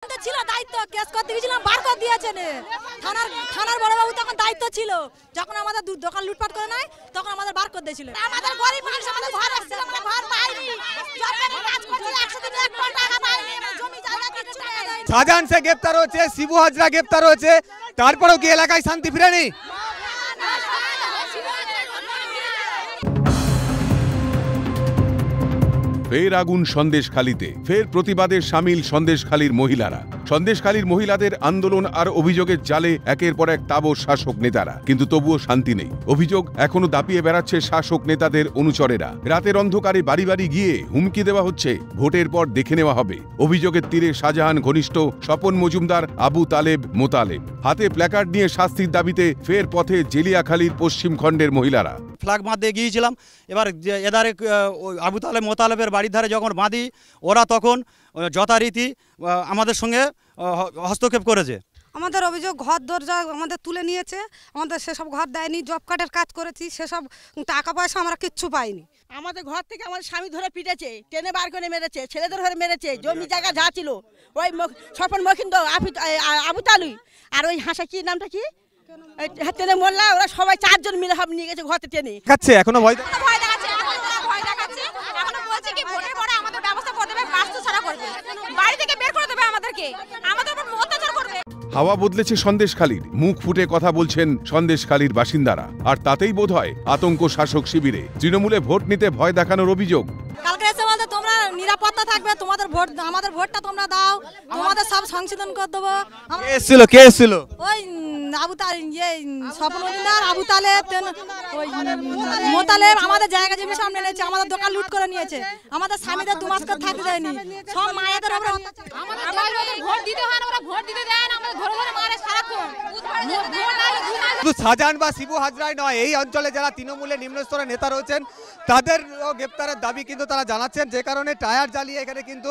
ছিল দায়িত্ব কেস করতে গিয়েছিলাম বার করে দিয়েছেন থানার বড়বাবু তখন দায়িত্ব ছিল যখন আমাদের দোকান লুটপাট করে নাই তখন আমাদের বার করে দিয়েছিল আমাদের গরিব মানুষ আমাদের ঘর আসছিল আমরা ঘর পাইনি জবের কাজ করছি 100 দিনে 1 কোটি টাকা পাইনি জমি জায়গা কিছু নেই শাহজাহান শেখ গ্রেফতার হয়েছে শিবু হাজরা গ্রেফতার হয়েছে তারপরেও কি এলাকায় শান্তি ফিরেনি ফের আগুন সন্দেশখালীতে ফের প্রতিবাদে সামিল সন্দেশখালীর মহিলারা সন্দেশখালীর মহিলাদের আন্দোলন আর অভিযোগের জালে একের পর এক তাবৎ শাসক নেতারা কিন্তু তবুও শান্তি নেই অভিযোগ এখনো দাপিয়ে বেড়াচ্ছে শাসক নেতাদের অনুচরেরা রাতের অন্ধকারে বাড়ি বাড়ি গিয়ে হুমকি দেওয়া হচ্ছে ভোটের পর দেখে নেওয়া হবে অভিযোগের তীরে শাহজাহান ঘনিষ্ঠ স্বপন মজুমদার আবু তালেব মোতালেব হাতে প্ল্যাকার্ড নিয়ে শাস্তির দাবিতে ফের পথে জেলিয়াখালীর পশ্চিম খণ্ডের মহিলারা ফ্ল্যাগ বাঁধতে গিয়েছিলাম এবার এদারে আবু তালেব মোতালেবের বাড়ির ধারে যখন বাঁধি ওরা তখন যথারীতি আমাদের সঙ্গে হস্তক্ষেপ করেছে আমাদের অভিযোগ ঘর দরজা আমাদের তুলে নিয়েছে আমাদের সেসব ঘর দেয়নি জব কার্ডের কাজ করেছি সেসব টাকা পয়সা আমরা কিচ্ছু পাইনি আমাদের ঘর থেকে আমার স্বামী ধরে পিটেছে টেনে বার করে মেরেছে ছেলেদের ধরে মেরেছে জমি জায়গা যা ছিল ওই স্বপন মখিন্দ আবু তালুই আর ওই হাসা কি নামটা কি টেনে মোল্লা ওরা সবাই 4 জন মিলে সব নিয়ে গেছে ঘরে টেনে দেখাচ্ছে এখনো ভয় দেখাচ্ছে এখনো বলছে কি ভোটের পরে আমাদের ব্যবস্থা করে দেবে বাস্তু ছাড়া করবে বাড়ি থেকে বের করে দেবে আমাদেরকে আমাদের উপর অত্যাচার করবে হাওয়া বদলেছে সন্দেশখালীর মুখ ফুটে কথা বলছেন সন্দেশখালীর বাসিন্দারা আর তাতেই বোধহয় আতঙ্ক শাসক শিবিরে তৃণমূলে ভোট নিতে ভয় দেখানোর অভিযোগ কালকে এসে বলতে তোমরা নিরাপত্তা থাকবে তোমাদের ভোট আমাদের ভোটটা তোমরা দাও তোমাদের সব সংশোধন করে দেবো কে এসেছিল ওই আবু স্বপন মজুমদার আবু তালেব ওই মোতালেব আমাদের জায়গা জমি সামনে নিয়েছে আমাদের দোকান লুট করে নিয়েছে আমাদের স্বামীদের 2 মাস করে থাকতে দেয়নি সব মায়েদের উপরে আমাদের ভোট দিতে হয় না ওরা ভোট দিতে দেয় না আমাদের ধরে ধরে মারে সারাক্ষণ শুধু শাহজাহান বা শিবু হাজরাই নয় এই অঞ্চলে যারা তৃণমূলের নিম্ন স্তরের নেতা রয়েছেন তাদের গ্রেপ্তারের দাবি কিন্তু তারা জানাচ্ছেন যে কারণে টায়ার জ্বালিয়ে এখানে কিন্তু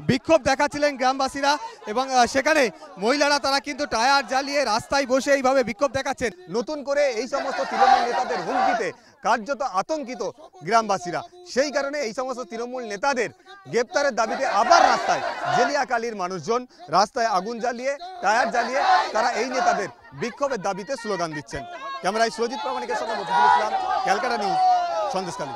বিক্ষোভ দেখাচ্ছিলেন গ্রামবাসীরা এবং সেখানে মহিলারা তারা কিন্তু টায়ার জ্বালিয়ে রাস্তায় বসে এইভাবে বিক্ষোভ দেখাচ্ছেন নতুন করে এই সমস্ত তৃণমূল নেতাদের হুমকিতে কার্যত আতঙ্কিত গ্রামবাসীরা সেই কারণে এই সমস্ত তৃণমূল নেতাদের গ্রেপ্তারের দাবিতে আবার রাস্তায় জেলিয়াখালীর মানুষজন রাস্তায় আগুন জ্বালিয়ে টায়ার জ্বালিয়ে তারা এই নেতাদের বিক্ষোভের দাবিতে স্লোগান দিচ্ছেন ক্যামেরায় সুরজিৎ প্রামাণিকের সঙ্গে মফিজুল ইসলাম ক্যালকাটা নিউজ সন্দেশখালী।